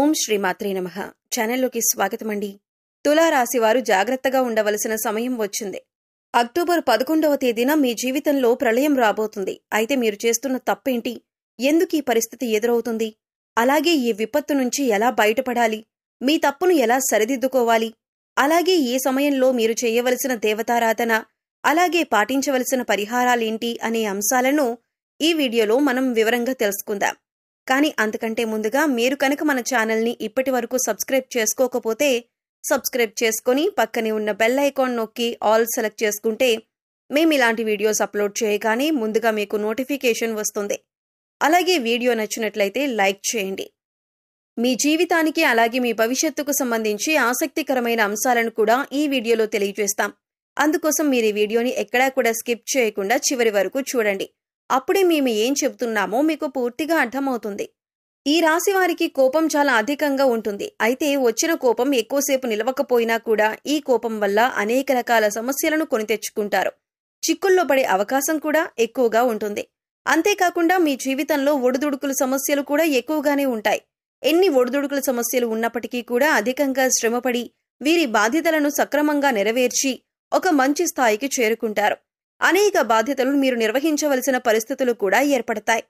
ఓం శ్రీమాత్రే నమః. ఛానల్లోకి స్వాగతమండి. తులారాశివారు జాగ్రత్తగా ఉండవలసిన సమయం వచ్చింది. అక్టోబర్ 11వ తేదీన మీ జీవితంలో ప్రళయం రాబోతుంది. అయితే మీరు చేస్తున్న తప్పేంటి? ఎందుకు ఈ పరిస్థితి ఎదురవుతుంది? అలాగే ఈ విపత్తు నుంచి ఎలా బయటపడాలి? మీ తప్పును ఎలా సరిదిద్దుకోవాలి? అలాగే ఈ సమయంలో మీరు చేయవలసిన దేవతారాధన, అలాగే పాటించవలసిన పరిహారాలేంటి అనే అంశాలను ఈ వీడియోలో మనం వివరంగా తెలుసుకుందాం. కానీ అంతకంటే ముందుగా మీరు కనుక మన ఛానల్ని ఇప్పటి వరకు సబ్స్క్రైబ్ చేసుకోకపోతే సబ్స్క్రైబ్ చేసుకుని పక్కనే ఉన్న బెల్ ఐకాన్ నొక్కి ఆల్ సెలెక్ట్ చేసుకుంటే మేము ఇలాంటి వీడియోస్ అప్లోడ్ చేయగానే ముందుగా మీకు నోటిఫికేషన్ వస్తుంది. అలాగే వీడియో నచ్చినట్లయితే లైక్ చేయండి. మీ జీవితానికి అలాగే మీ భవిష్యత్తుకు సంబంధించి ఆసక్తికరమైన అంశాలను కూడా ఈ వీడియోలో తెలియజేస్తాం. అందుకోసం మీరు ఈ వీడియోని ఎక్కడా కూడా స్కిప్ చేయకుండా చివరి వరకు చూడండి. అప్పుడే మేము ఏం చెబుతున్నామో మీకు పూర్తిగా అర్థమవుతుంది. ఈ రాశి వారికి కోపం చాలా అధికంగా ఉంటుంది. అయితే వచ్చిన కోపం ఎక్కువసేపు నిలవకపోయినా కూడా ఈ కోపం వల్ల అనేక రకాల సమస్యలను కొని తెచ్చుకుంటారు. చిక్కుల్లో పడే అవకాశం కూడా ఎక్కువగా ఉంటుంది. అంతేకాకుండా మీ జీవితంలో ఒడిదుడుకుల సమస్యలు కూడా ఎక్కువగానే ఉంటాయి. ఎన్ని ఒడిదుడుకుల సమస్యలు ఉన్నప్పటికీ కూడా అధికంగా శ్రమపడి వీరి బాధ్యతలను సక్రమంగా నెరవేర్చి ఒక మంచి స్థాయికి చేరుకుంటారు. అనేక బాధ్యతలను మీరు నిర్వహించవలసిన పరిస్థితులు కూడా ఏర్పడతాయి.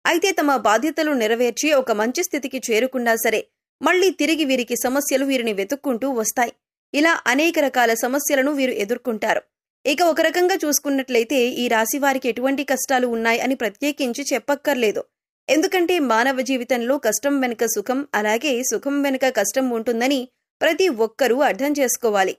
అయితే తమ బాధ్యతలు నెరవేర్చి ఒక మంచి స్థితికి చేరుకున్నా సరే మళ్లీ తిరిగి వీరికి సమస్యలు వీరిని వెతుక్కుంటూ వస్తాయి. ఇలా అనేక రకాల సమస్యలను వీరు ఎదుర్కొంటారు. ఇక ఒక రకంగా చూసుకున్నట్లయితే ఈ రాశి వారికి ఎటువంటి కష్టాలు ఉన్నాయి అని ప్రత్యేకించి చెప్పక్కర్లేదు. ఎందుకంటే మానవ జీవితంలో కష్టం వెనుక సుఖం, అలాగే సుఖం వెనుక కష్టం ఉంటుందని ప్రతి ఒక్కరూ అర్థం చేసుకోవాలి.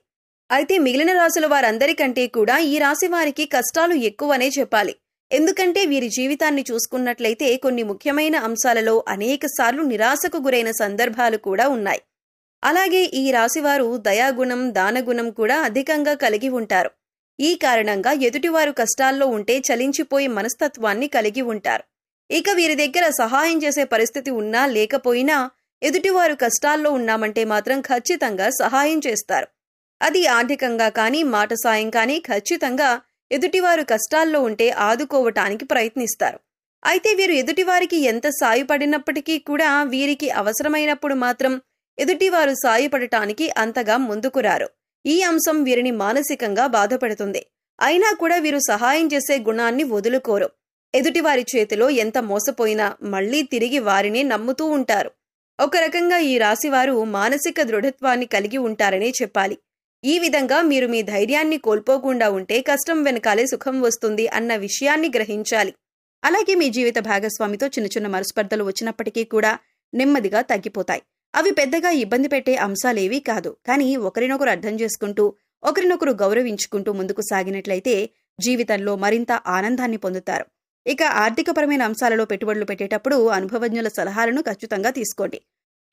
అయితే మిగిలిన రాశుల వారందరికంటే కూడా ఈ రాశి వారికి కష్టాలు ఎక్కువనే చెప్పాలి. ఎందుకంటే వీరి జీవితాన్ని చూసుకున్నట్లయితే కొన్ని ముఖ్యమైన అంశాలలో అనేకసార్లు నిరాశకు గురైన సందర్భాలు కూడా ఉన్నాయి. అలాగే ఈ రాశివారు దయాగుణం, దానగుణం కూడా అధికంగా కలిగి ఉంటారు. ఈ కారణంగా ఎదుటివారు కష్టాల్లో ఉంటే చలించిపోయే మనస్తత్వాన్ని కలిగి ఉంటారు. ఇక వీరి దగ్గర సహాయం చేసే పరిస్థితి ఉన్నా లేకపోయినా ఎదుటివారు కష్టాల్లో ఉన్నామంటే మాత్రం ఖచ్చితంగా సహాయం చేస్తారు. అది ఆర్థికంగా కానీ మాట సాయం కానీ ఖచ్చితంగా ఎదుటివారు కష్టాల్లో ఉంటే ఆదుకోవటానికి ప్రయత్నిస్తారు. అయితే వీరు ఎదుటివారికి ఎంత సాయపడినప్పటికీ కూడా వీరికి అవసరమైనప్పుడు మాత్రం ఎదుటివారు సాయపడటానికి అంతగా ముందుకు రారు. ఈ అంశం వీరిని మానసికంగా బాధపెడుతుంది. అయినా కూడా వీరు సహాయం చేసే గుణాన్ని వదులుకోరు. ఎదుటివారి చేతిలో ఎంత మోసపోయినా మళ్లీ తిరిగి వారినే నమ్ముతూ ఉంటారు. ఒక రకంగా ఈ రాశివారు మానసిక దృఢత్వాన్ని కలిగి ఉంటారనే చెప్పాలి. ఈ విధంగా మీరు మీ ధైర్యాన్ని కోల్పోకుండా ఉంటే కష్టం వెనకాలే సుఖం వస్తుంది అన్న విషయాన్ని గ్రహించాలి. అలాగే మీ జీవిత భాగస్వామితో చిన్న చిన్న మనస్పర్ధలు వచ్చినప్పటికీ కూడా నెమ్మదిగా తగ్గిపోతాయి. అవి పెద్దగా ఇబ్బంది పెట్టే అంశాలేవీ కాదు. కానీ ఒకరినొకరు అర్థం చేసుకుంటూ ఒకరినొకరు గౌరవించుకుంటూ ముందుకు సాగినట్లయితే జీవితంలో మరింత ఆనందాన్ని పొందుతారు. ఇక ఆర్థికపరమైన అంశాలలో పెట్టుబడులు పెట్టేటప్పుడు అనుభవజ్ఞుల సలహాలను ఖచ్చితంగా తీసుకోండి.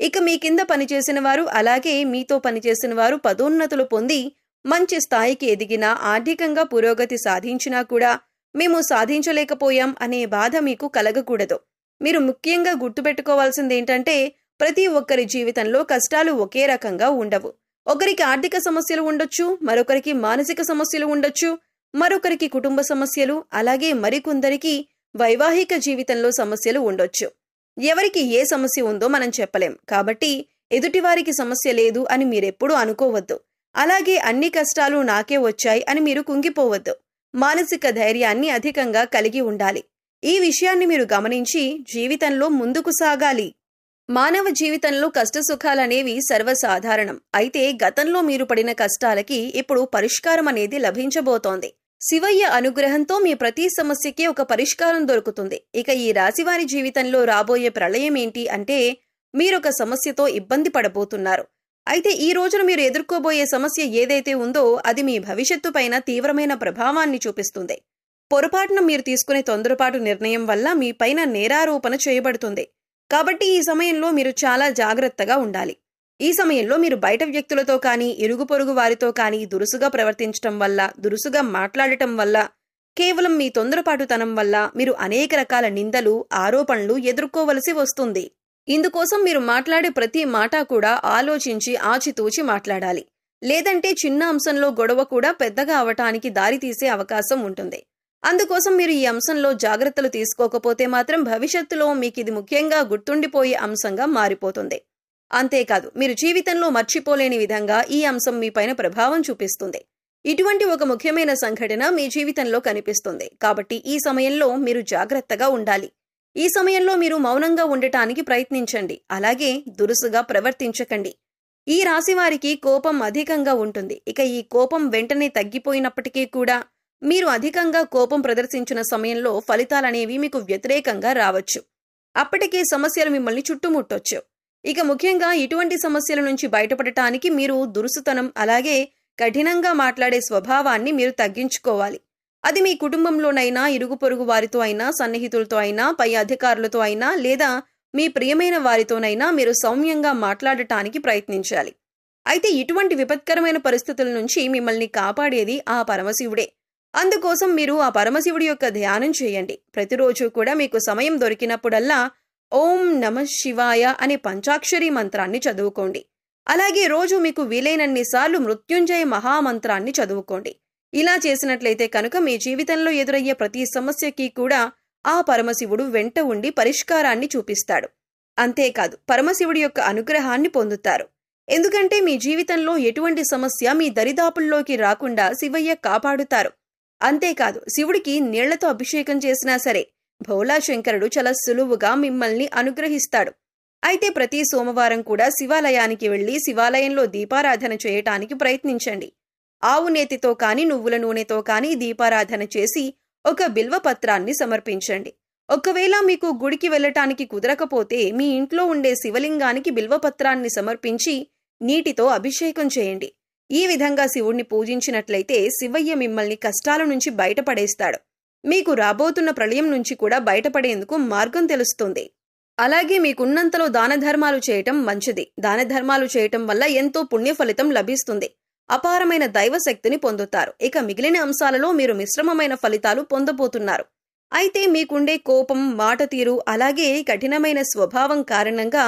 ఇక మీ కింద పనిచేసిన వారు అలాగే మీతో పనిచేసిన వారు పదోన్నతులు పొంది మంచి స్థాయికి ఎదిగినా, ఆర్థికంగా పురోగతి సాధించినా కూడా మేము సాధించలేకపోయాం అనే బాధ మీకు కలగకూడదు. మీరు ముఖ్యంగా గుర్తుపెట్టుకోవాల్సిందేంటంటే ప్రతి ఒక్కరి జీవితంలో కష్టాలు ఒకే రకంగా ఉండవు. ఒకరికి ఆర్థిక సమస్యలు ఉండొచ్చు, మరొకరికి మానసిక సమస్యలు ఉండొచ్చు, మరొకరికి కుటుంబ సమస్యలు, అలాగే మరికొందరికి వైవాహిక జీవితంలో సమస్యలు ఉండొచ్చు. ఎవరికి ఏ సమస్య ఉందో మనం చెప్పలేం. కాబట్టి ఎదుటివారికి సమస్య లేదు అని మీరెప్పుడూ అనుకోవద్దు. అలాగే అన్ని కష్టాలు నాకే వచ్చాయి అని మీరు కుంగిపోవద్దు. మానసిక ధైర్యాన్ని అధికంగా కలిగి ఉండాలి. ఈ విషయాన్ని మీరు గమనించి జీవితంలో ముందుకు సాగాలి. మానవ జీవితంలో కష్టసుఖాలనేవి సర్వసాధారణం. అయితే గతంలో మీరు పడిన కష్టాలకి ఇప్పుడు పరిష్కారం అనేది లభించబోతోంది. శివయ్య అనుగ్రహంతో మీ ప్రతి సమస్యకి ఒక పరిష్కారం దొరుకుతుంది. ఇక ఈ రాశివారి జీవితంలో రాబోయే ప్రళయం ఏంటి అంటే మీరొక సమస్యతో ఇబ్బంది పడబోతున్నారు. అయితే ఈ రోజున మీరు ఎదుర్కోబోయే సమస్య ఏదైతే ఉందో అది మీ భవిష్యత్తు పైన తీవ్రమైన ప్రభావాన్ని చూపిస్తుంది. పొరపాటున మీరు తీసుకునే తొందరపాటు నిర్ణయం వల్ల మీ పైన నేరారోపణ చేయబడుతుంది. కాబట్టి ఈ సమయంలో మీరు చాలా జాగ్రత్తగా ఉండాలి. ఈ సమయంలో మీరు బయట వ్యక్తులతో కానీ ఇరుగు పొరుగు వారితో కానీ దురుసుగా ప్రవర్తించటం వల్ల, దురుసుగా మాట్లాడటం వల్ల, కేవలం మీ తొందరపాటుతనం వల్ల మీరు అనేక రకాల నిందలు, ఆరోపణలు ఎదుర్కోవలసి వస్తుంది. ఇందుకోసం మీరు మాట్లాడే ప్రతి మాట కూడా ఆలోచించి ఆచితూచి మాట్లాడాలి. లేదంటే చిన్న అంశంలో గొడవ కూడా పెద్దగా అవటానికి దారితీసే అవకాశం ఉంటుంది. అందుకోసం మీరు ఈ అంశంలో జాగ్రత్తలు తీసుకోకపోతే మాత్రం భవిష్యత్తులో మీకు ఇది ముఖ్యంగా గుర్తుండిపోయే అంశంగా మారిపోతుంది. అంతేకాదు మీరు జీవితంలో మర్చిపోలేని విధంగా ఈ అంశం మీపైన ప్రభావం చూపిస్తుంది. ఇటువంటి ఒక ముఖ్యమైన సంఘటన మీ జీవితంలో కనిపిస్తుంది. కాబట్టి ఈ సమయంలో మీరు జాగ్రత్తగా ఉండాలి. ఈ సమయంలో మీరు మౌనంగా ఉండటానికి ప్రయత్నించండి. అలాగే దురుసుగా ప్రవర్తించకండి. ఈ రాశి వారికి కోపం అధికంగా ఉంటుంది. ఇక ఈ కోపం వెంటనే తగ్గిపోయినప్పటికీ కూడా మీరు అధికంగా కోపం ప్రదర్శించిన సమయంలో ఫలితాలనేవి మీకు వ్యతిరేకంగా రావచ్చు. అప్పటికే సమస్యలు మిమ్మల్ని చుట్టుముట్టొచ్చు. ఇక ముఖ్యంగా ఇటువంటి సమస్యల నుంచి బయటపడటానికి మీరు దురుసుతనం అలాగే కఠినంగా మాట్లాడే స్వభావాన్ని మీరు తగ్గించుకోవాలి. అది మీ కుటుంబంలోనైనా, ఇరుగు పొరుగు వారితో అయినా, సన్నిహితులతో అయినా, పై అధికారులతో అయినా లేదా మీ ప్రియమైన వారితోనైనా మీరు సౌమ్యంగా మాట్లాడటానికి ప్రయత్నించాలి. అయితే ఇటువంటి విపత్కరమైన పరిస్థితుల నుంచి మిమ్మల్ని కాపాడేది ఆ పరమశివుడే. అందుకోసం మీరు ఆ పరమశివుడి యొక్క ధ్యానం చేయండి. ప్రతిరోజు కూడా మీకు సమయం దొరికినప్పుడల్లా ఓం నమః శివాయ అనే పంచాక్షరి మంత్రాన్ని చదువుకోండి. అలాగే రోజు మీకు వీలైనన్నిసార్లు మృత్యుంజయ మహామంత్రాన్ని చదువుకోండి. ఇలా చేసినట్లయితే కనుక మీ జీవితంలో ఎదురయ్యే ప్రతి సమస్యకి కూడా ఆ పరమశివుడు వెంట ఉండి పరిష్కారాన్ని చూపిస్తాడు. అంతేకాదు పరమశివుడి యొక్క అనుగ్రహాన్ని పొందుతారు. ఎందుకంటే మీ జీవితంలో ఎటువంటి సమస్య మీ దరిదాపుల్లోకి రాకుండా శివయ్య కాపాడుతారు. అంతేకాదు శివుడికి నీళ్లతో అభిషేకం చేసినా సరే భోలా శంకరుడు చాలా సులువుగా మిమ్మల్ని అనుగ్రహిస్తాడు. అయితే ప్రతి సోమవారం కూడా శివాలయానికి వెళ్లి శివాలయంలో దీపారాధన చేయటానికి ప్రయత్నించండి. ఆవు నేతితో కాని నువ్వుల నూనెతో కాని దీపారాధన చేసి ఒక బిల్వపత్రాన్ని సమర్పించండి. ఒకవేళ మీకు గుడికి వెళ్లటానికి కుదరకపోతే మీ ఇంట్లో ఉండే శివలింగానికి బిల్వపత్రాన్ని సమర్పించి నీటితో అభిషేకం చేయండి. ఈ విధంగా శివుణ్ణి పూజించినట్లయితే శివయ్య మిమ్మల్ని కష్టాల నుంచి బయటపడేస్తాడు. మీకు రాబోతున్న ప్రళయం నుంచి కూడా బయటపడేందుకు మార్గం తెలుస్తుంది. అలాగే మీకున్నంతలో దానధర్మాలు చేయటం మంచిది. దానధర్మాలు చేయటం వల్ల ఎంతో పుణ్య ఫలితం లభిస్తుంది. అపారమైన దైవశక్తిని పొందుతారు. ఇక మిగిలిన అంశాలలో మీరు మిశ్రమమైన ఫలితాలు పొందబోతున్నారు. అయితే మీకుండే కోపం, మాట తీరు అలాగే కఠినమైన స్వభావం కారణంగా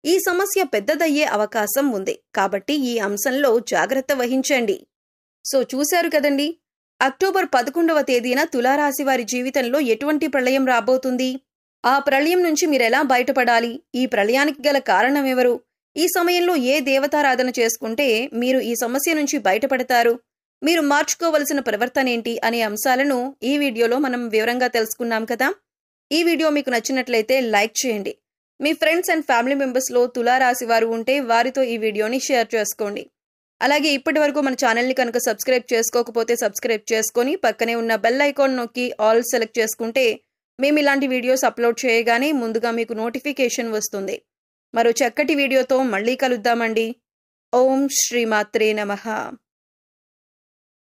ఈ సమస్య పెద్దదయ్యే అవకాశం ఉంది. కాబట్టి ఈ అంశంలో జాగ్రత్త వహించండి. సో చూశారు కదండి, అక్టోబర్ 11వ తేదీన తులారాశి వారి జీవితంలో ఎటువంటి ప్రళయం రాబోతుంది, ఆ ప్రళయం నుంచి మీరెలా బయటపడాలి, ఈ ప్రళయానికి గల కారణం ఎవరు, ఈ సమయంలో ఏ దేవతారాధన చేసుకుంటే మీరు ఈ సమస్య నుంచి బయటపడతారు, మీరు మార్చుకోవలసిన ప్రవర్తనేంటి అనే అంశాలను ఈ వీడియోలో మనం వివరంగా తెలుసుకున్నాం కదా. ఈ వీడియో మీకు నచ్చినట్లయితే లైక్ చేయండి. మీ ఫ్రెండ్స్ అండ్ ఫ్యామిలీ మెంబర్స్లో తులారాశి వారు ఉంటే వారితో ఈ వీడియోని షేర్ చేసుకోండి. అలాగే ఇప్పటి వరకు మన ఛానల్ని కనుక సబ్స్క్రైబ్ చేసుకోకపోతే సబ్స్క్రైబ్ చేసుకొని పక్కనే ఉన్న బెల్ ఐకాన్ నొక్కి ఆల్ సెలెక్ట్ చేసుకుంటే మేము ఇలాంటి వీడియోస్ అప్లోడ్ చేయగానే ముందుగా మీకు నోటిఫికేషన్ వస్తుంది. మరో చక్కటి వీడియోతో మళ్ళీ కలుద్దామండి. ఓం శ్రీమాత్రే నమః.